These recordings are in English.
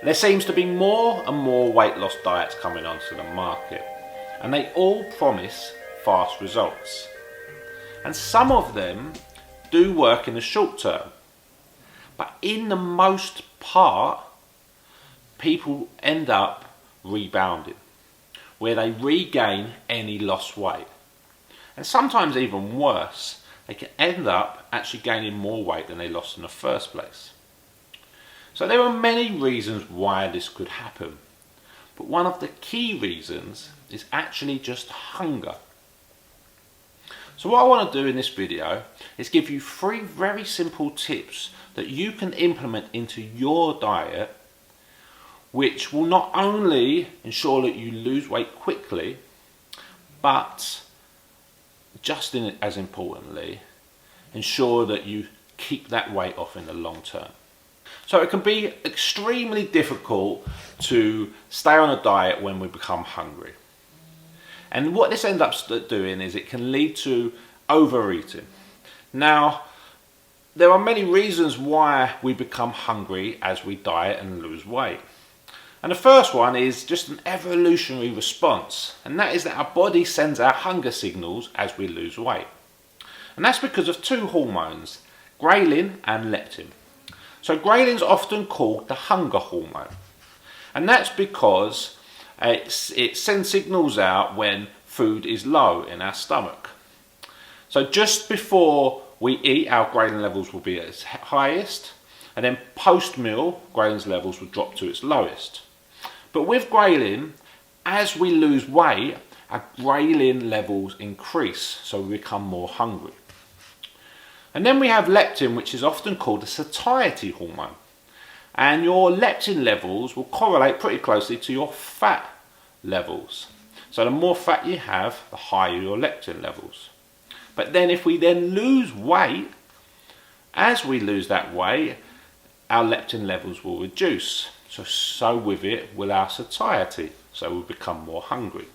There seems to be more and more weight loss diets coming onto the market, and they all promise fast results. And some of them do work in the short term, but in the most part, people end up rebounding, where they regain any lost weight. And sometimes even worse, they can end up actually gaining more weight than they lost in the first place. So there are many reasons why this could happen, but one of the key reasons is actually just hunger. So what I want to do in this video is give you 3 very simple tips that you can implement into your diet, which will not only ensure that you lose weight quickly, but just as importantly, ensure that you keep that weight off in the long term. So it can be extremely difficult to stay on a diet when we become hungry. And what this ends up doing is it can lead to overeating. Now, there are many reasons why we become hungry as we diet and lose weight. And the first one is just an evolutionary response, and that is that our body sends out hunger signals as we lose weight. And that's because of 2 hormones, ghrelin and leptin. So ghrelin's often called the hunger hormone, and that's because it sends signals out when food is low in our stomach. So just before we eat, our ghrelin levels will be at its highest, and then post-meal, ghrelin's levels will drop to its lowest. But with ghrelin, as we lose weight, our ghrelin levels increase, so we become more hungry. And then we have leptin, which is often called the satiety hormone. And your leptin levels will correlate pretty closely to your fat levels. So the more fat you have, the higher your leptin levels. But then if we then lose weight, as we lose that weight, our leptin levels will reduce. So with it will our satiety, so we'll become more hungry.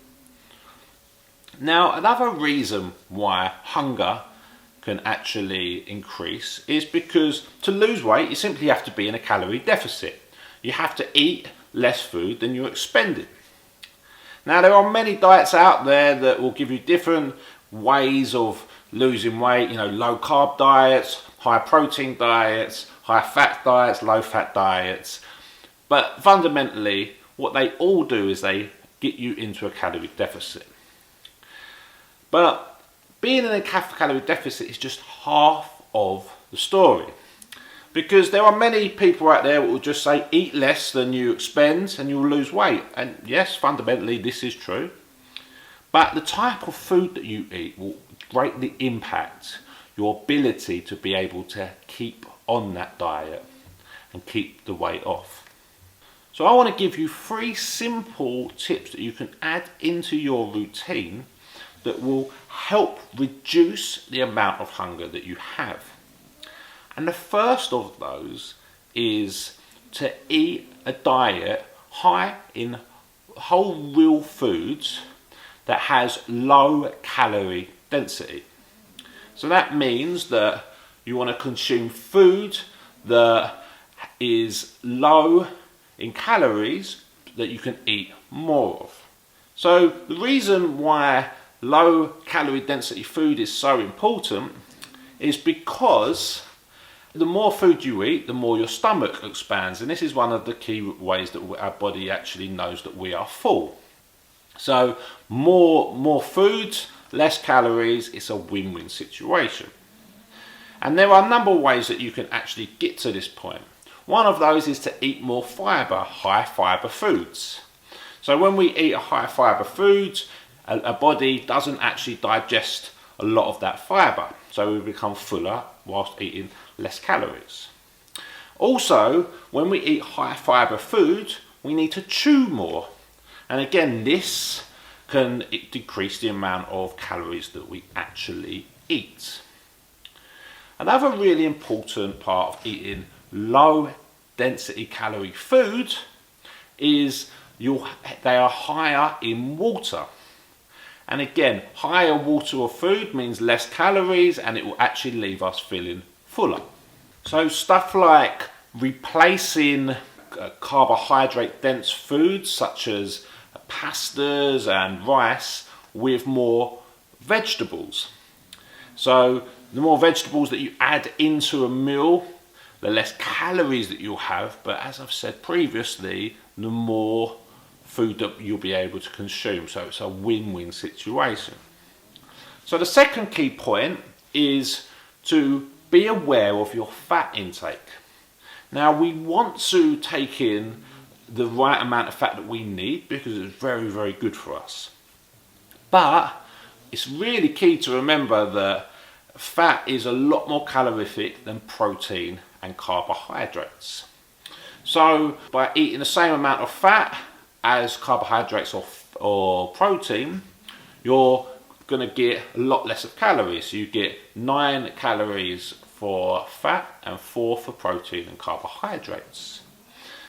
Now, another reason why hunger can actually increase is because to lose weight, you simply have to be in a calorie deficit. You have to eat less food than you're expending. Now, there are many diets out there that will give you different ways of losing weight, low carb diets, high protein diets, high fat diets, low fat diets. But fundamentally, what they all do is they get you into a calorie deficit. But being in a calorie deficit is just half of the story. Because there are many people out there who will just say, eat less than you expend and you'll lose weight. And yes, fundamentally this is true. But the type of food that you eat will greatly impact your ability to be able to keep on that diet and keep the weight off. So I want to give you 3 simple tips that you can add into your routine that will help reduce the amount of hunger that you have. And the first of those is to eat a diet high in whole real foods that has low calorie density. So that means that you want to consume food that is low in calories that you can eat more of. So the reason why low calorie density food is so important is because the more food you eat, the more your stomach expands, and this is one of the key ways that our body actually knows that we are full. So more food, less calories, it's a win-win situation. And there are a number of ways that you can actually get to this point. One of those is to eat more fibre, high fibre foods. So when we eat a high fibre food, a body doesn't actually digest a lot of that fibre, so we become fuller whilst eating less calories. Also, when we eat high fibre food, we need to chew more, and again this can decrease the amount of calories that we actually eat. Another really important part of eating low density calorie food is they are higher in water. And again, higher water or food means less calories, and it will actually leave us feeling fuller. So stuff like replacing carbohydrate dense foods such as pastas and rice with more vegetables. So the more vegetables that you add into a meal, the less calories that you'll have, but as I've said previously, the more food that you'll be able to consume. So it's a win-win situation. So the second key point is to be aware of your fat intake. Now we want to take in the right amount of fat that we need because it's very, very good for us. But it's really key to remember that fat is a lot more calorific than protein and carbohydrates. So by eating the same amount of fat as carbohydrates or protein, you're going to get a lot less of calories. So you get 9 calories for fat and 4 for protein and carbohydrates.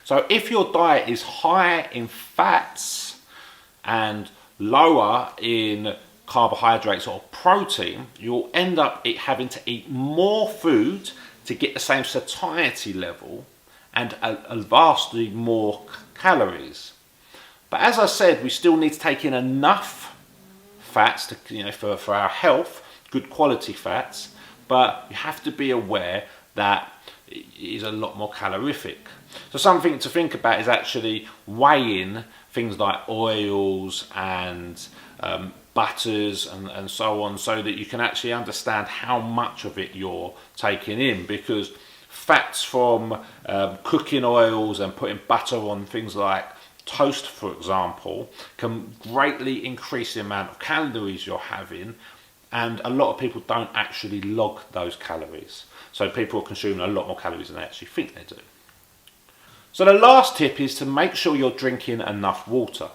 So if your diet is high in fats and lower in carbohydrates or protein, you'll end up having to eat more food to get the same satiety level and a vastly more calories. But as I said, we still need to take in enough fats to, for our health, good quality fats, but you have to be aware that it is a lot more calorific. So something to think about is actually weighing things like oils and butters and so on, so that you can actually understand how much of it you're taking in, because fats from cooking oils and putting butter on things like toast, for example, can greatly increase the amount of calories you're having, and a lot of people don't actually log those calories. So people are consuming a lot more calories than they actually think they do. So the last tip is to make sure you're drinking enough water.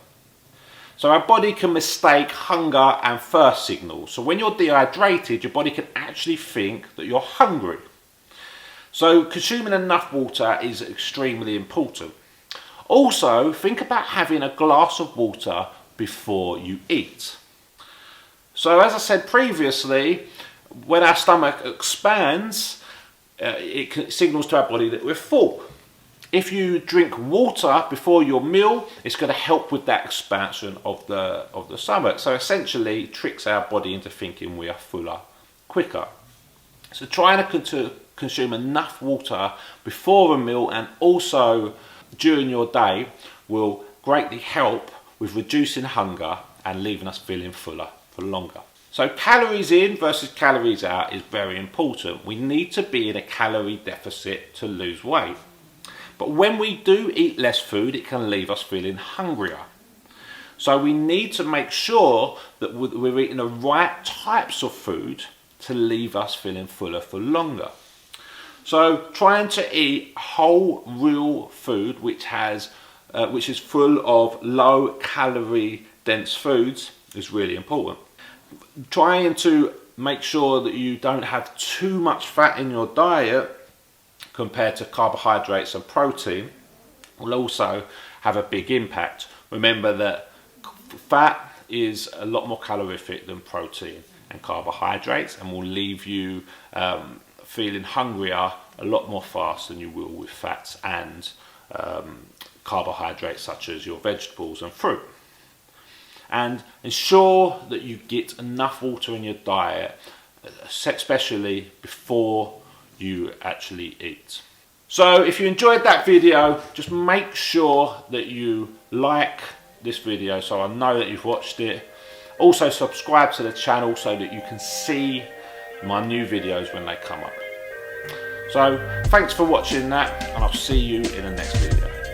So our body can mistake hunger and thirst signals. So when you're dehydrated, your body can actually think that you're hungry. So consuming enough water is extremely important. Also, think about having a glass of water before you eat. So as I said previously, when our stomach expands, it signals to our body that we're full. If you drink water before your meal, it's going to help with that expansion of the stomach. So essentially, it tricks our body into thinking we are fuller quicker. So trying to consume enough water before a meal and also during your day will greatly help with reducing hunger and leaving us feeling fuller for longer. So calories in versus calories out is very important. We need to be in a calorie deficit to lose weight. But when we do eat less food, it can leave us feeling hungrier. So we need to make sure that we're eating the right types of food to leave us feeling fuller for longer. So trying to eat whole, real food which is full of low calorie dense foods is really important. Trying to make sure that you don't have too much fat in your diet compared to carbohydrates and protein will also have a big impact. Remember that fat is a lot more calorific than protein and carbohydrates, and will leave you feeling hungrier a lot more fast than you will with fats and carbohydrates such as your vegetables and fruit. And ensure that you get enough water in your diet, especially before you actually eat. So if you enjoyed that video, just make sure that you like this video so I know that you've watched it. Also subscribe to the channel so that you can see my new videos when they come up. So thanks for watching that, and I'll see you in the next video.